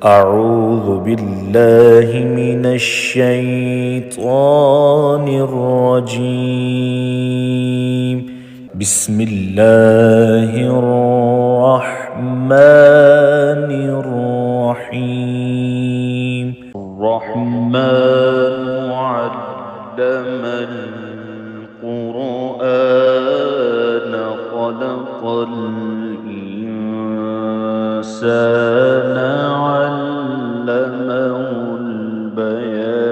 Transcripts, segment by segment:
أعوذ بالله من الشيطان الرجيم. بسم الله الرحمن الرحيم. الرحمن علم القرآن خلق الإنسان علمه البيان.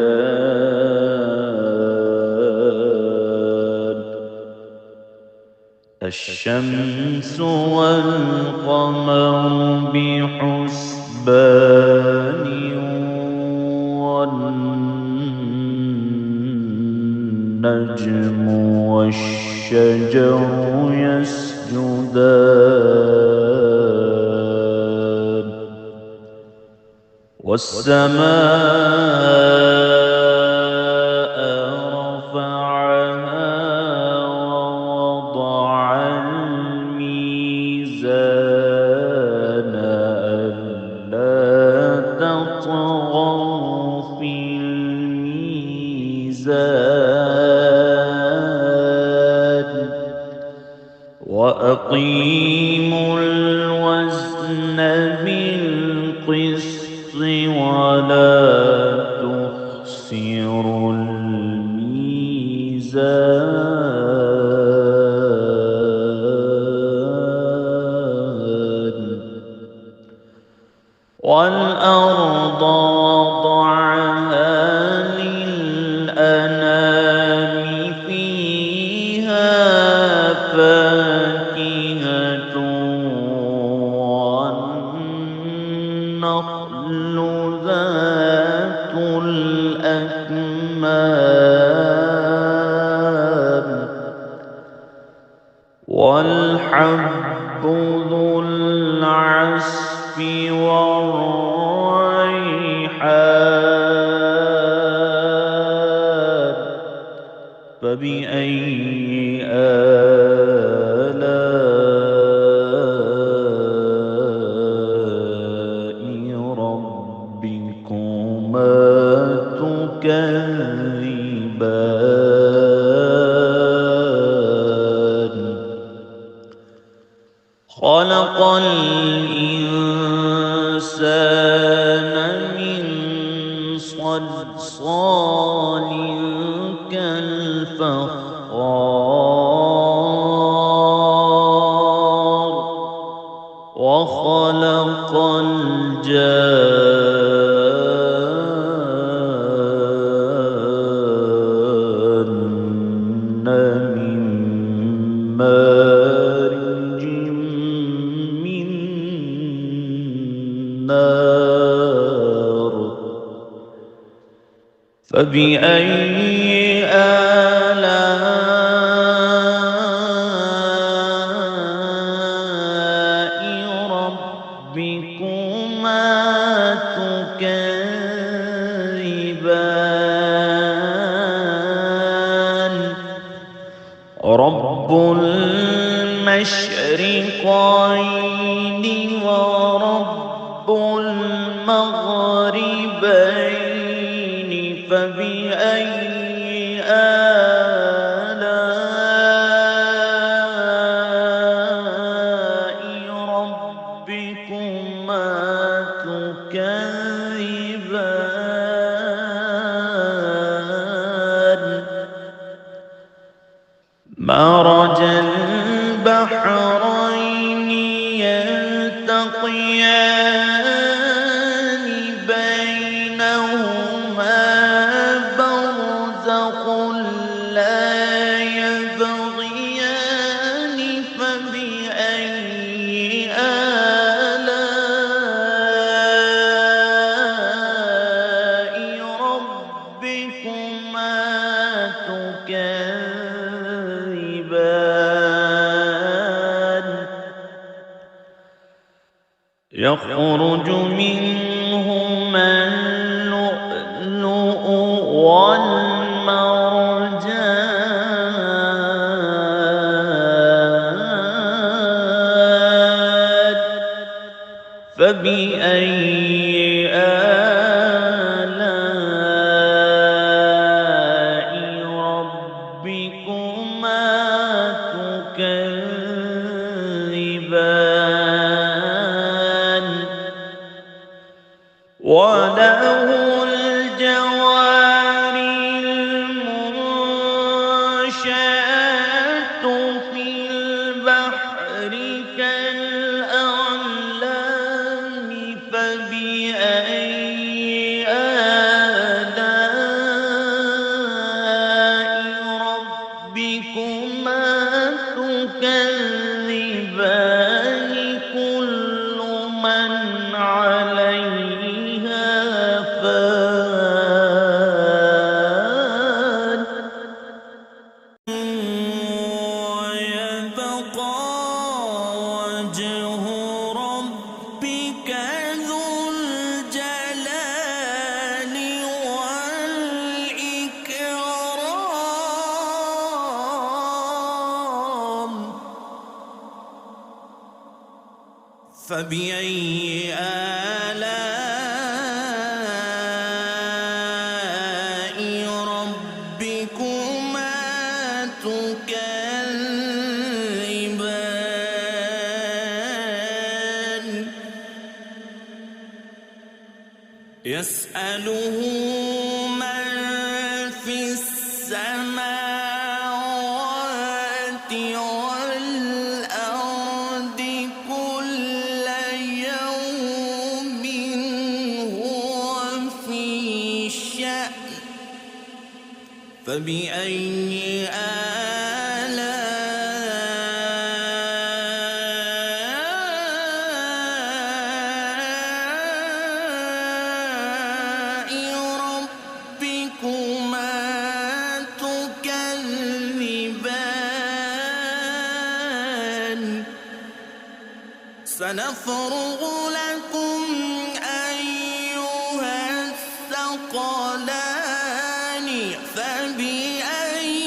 الشمس والقمر بحسبان والنجم والشجر يسجدان والسماء رفعها ووضع الميزان ألا تطغوا في الميزان وأقيموا الوزن بالقسط ولا تخسروا الميزان. والأرض وضعها للأنام فيها فاكهة والنخل ذات الأكمام والحب ذو العصف والريحان. فبأي آلاء ربكما تكذبان. خلق الإنسان من صلصال كالفخار وخلق الجان من مارج من نار. فبأي آلاء ربكما تكذبان. رب المشرقين ورب المغربين. فبأي آلاء ربكما تكذبان. مرج البحرين يلتقيان بينهما برزخ لا يبغيان. فبأي آلاء ربكما تكذبان. يخرج منهما اللؤلؤ والمرجان. فبأي وله الجوار المنشآت في البحر كالأعلام فبأي آلاء ربكما تكذبان كل من عليها فان ويبقى وجه ربك ذو الجلال والإكرام فبأي آلاء ربكما تكذبان يسأله من في السماوات والأرض كل يوم هو في شأن فبأي آلاء ربكما تكذبان سنفرغ لكم أيها الثقلان فبأي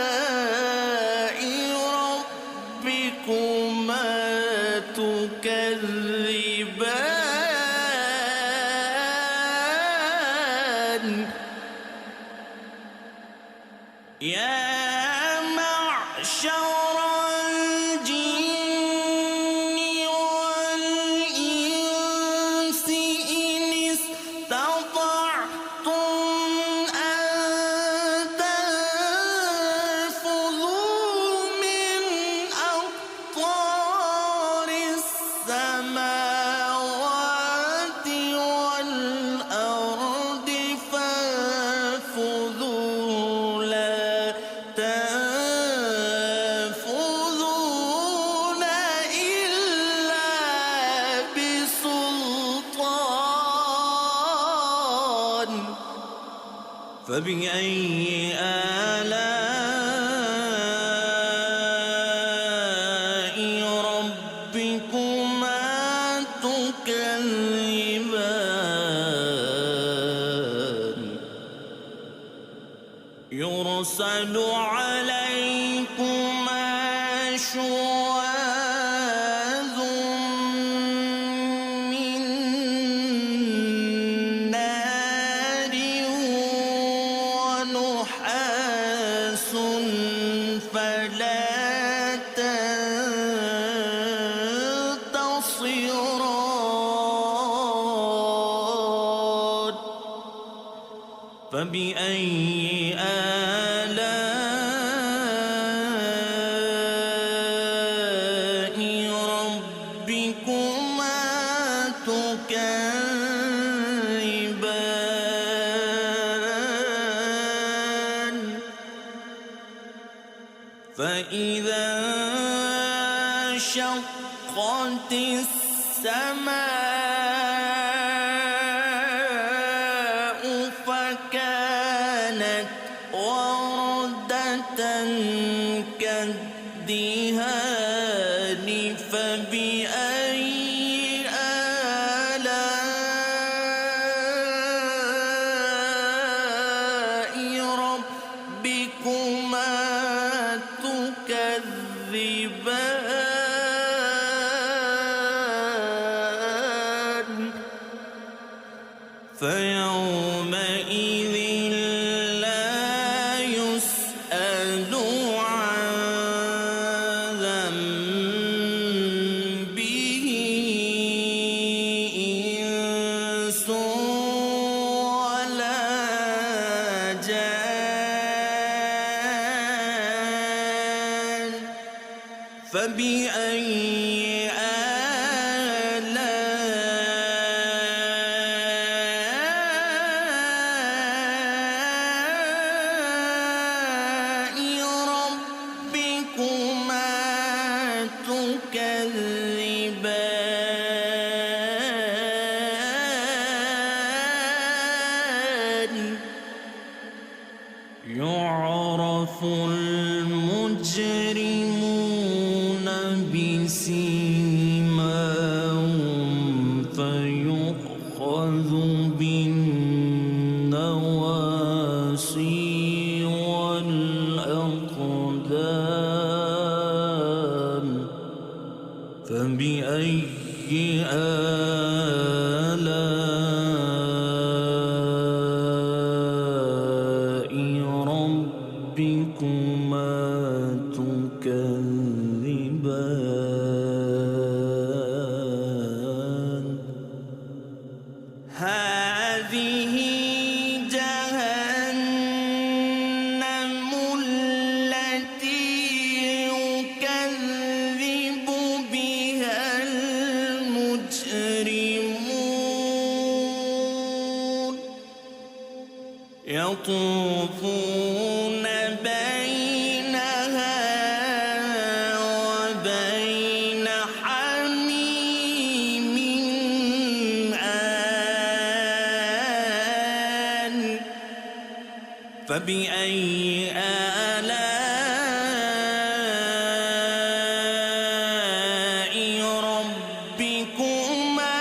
آلاء ربكما تكذبان يا معشر الجن والإنس إن استطعتم أن تنفذوا من أقطار السماوات والأرض فانفذوا لا تنفذون إلا بسلطان فبأي آلاء ربكما تكذبان يرسل عليكما شواظ من نار ونحاس فلا تنتصران فبأي آلاء ربكما تكذبان فإذا انشقت السماء فكانت وردة كالدهان فبأي آلاء ربكما تكذبان فيومئذ لا يسأل عن فبأي آلاء ربكما تكذبان يعرف المجرمون بسيماهم فيؤخذ بالنواصي والأقدام فبأي آلاء ربكما تكذبان هذه جهنم التي يكذب بها المجرمون يطوفون بينها وبين حميم آن فبأي آلاء ربكما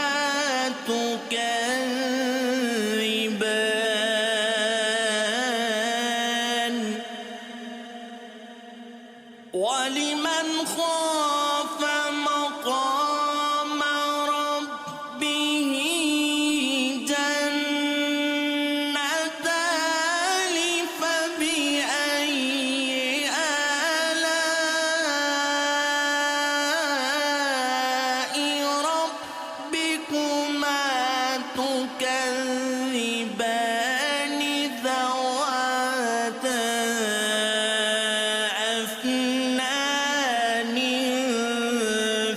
تكذبان ولمن خاف مقام ربه جنتان فبأي آلاء ربكما تكذبان ذواتا أفنان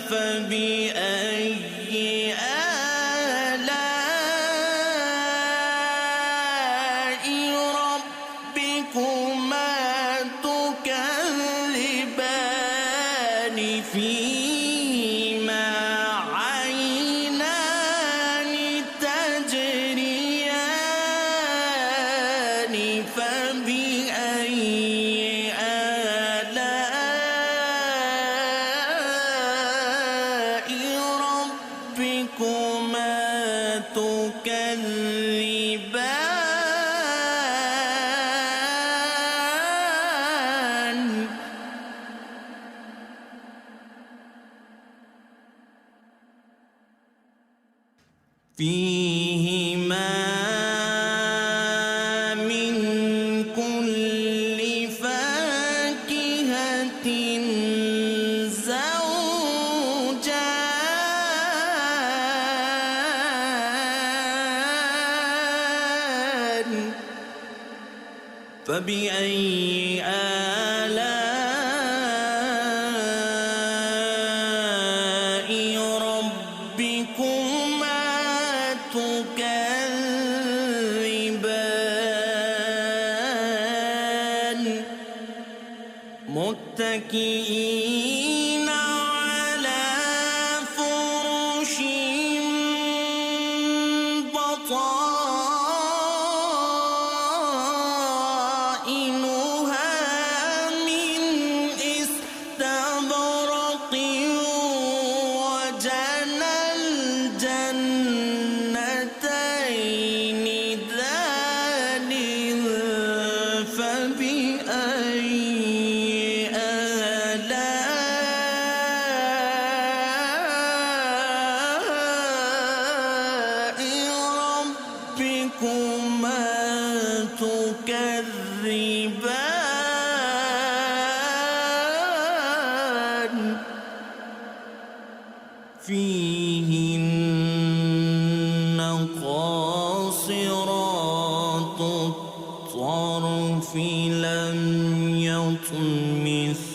فبأي آلاء ربكما تكذبان فيهما عينان تجريان فبأي آلاء ربكما تكذبان فيهما من كل فاكهة زوجان فبأي آلاء ربكما تكذبان متكئين على فرش بطائنها من استبرق وجنى الجنتين دان فبأي آلاء ربكما تكذبان فيهن قاصرات الطرف لم يطمثهن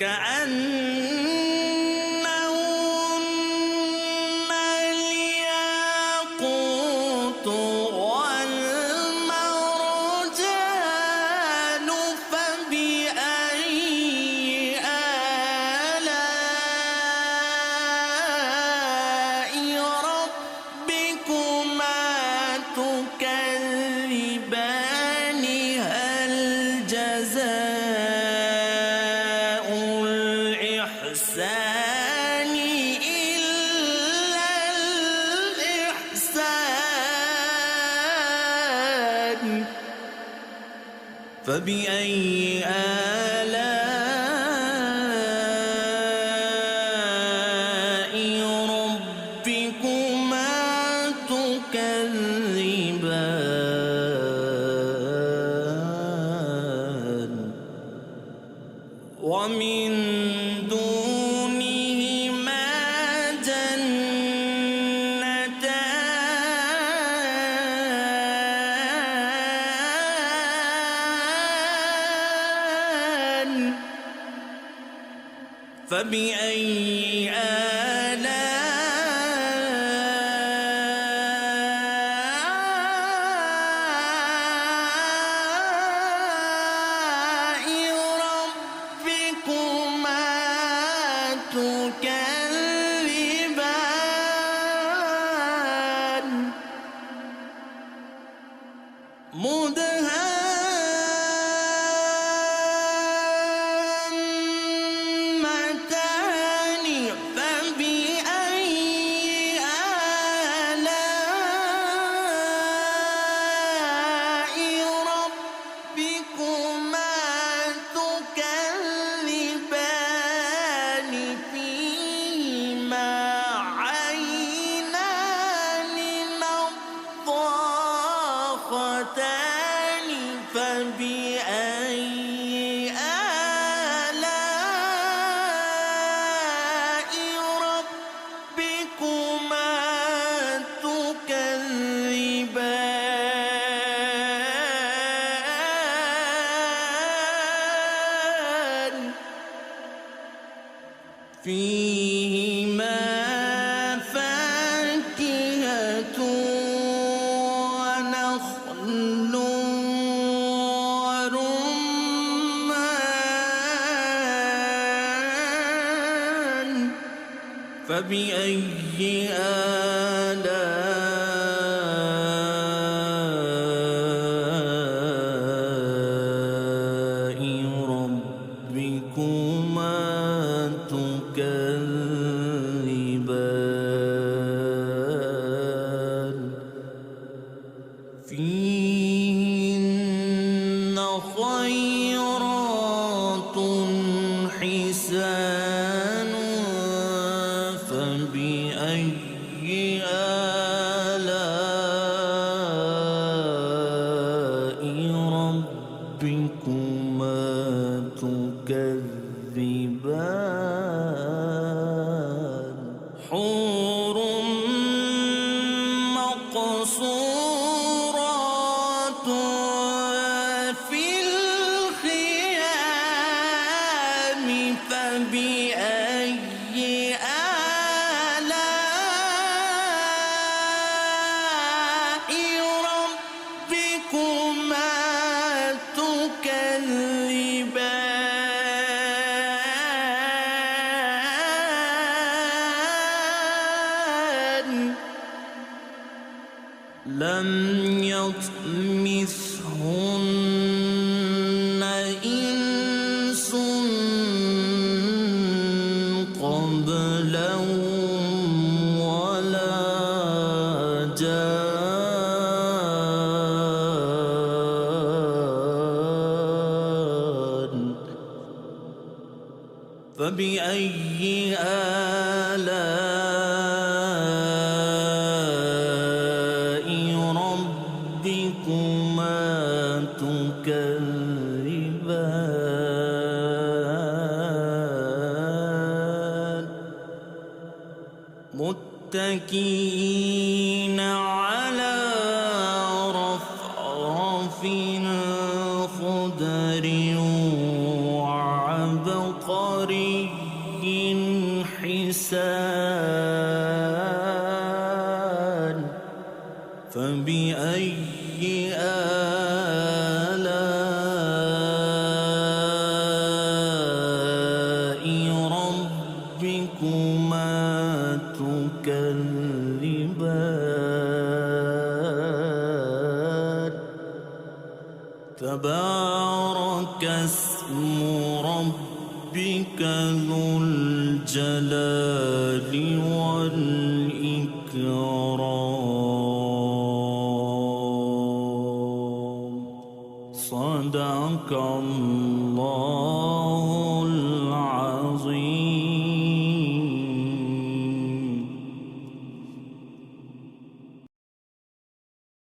كأنهن الياقوت والمرجان فبأي آلاء ربكما تكذبان هل جزاء الإحسان إلا الإحسان فبأي آلاء ربكما تكذبان ومن دونهما جنتان فبأي آلاء ربكما تكذبان مدهامتان فبأي آلاء ربكما تكذبان فيهما عينان نضاختان فبأي آلاء ربكما تكذبان فيهما فاكهة ونخل ورمان فبأي آلاء ربكما تكذبان فيهن خيرات حسان فبأي آلاء ربكما تكذبان حور مقصورات في الخيام فبأي آلاء ربكما تكذبان لم يطمثهن إنس قبلهم ولا جان فبأي آلاء ربكما تكذبان متكئين على رفرف خضر وعبقر تبارك اسم ربك ذو الجلال والإكرام. صدق الله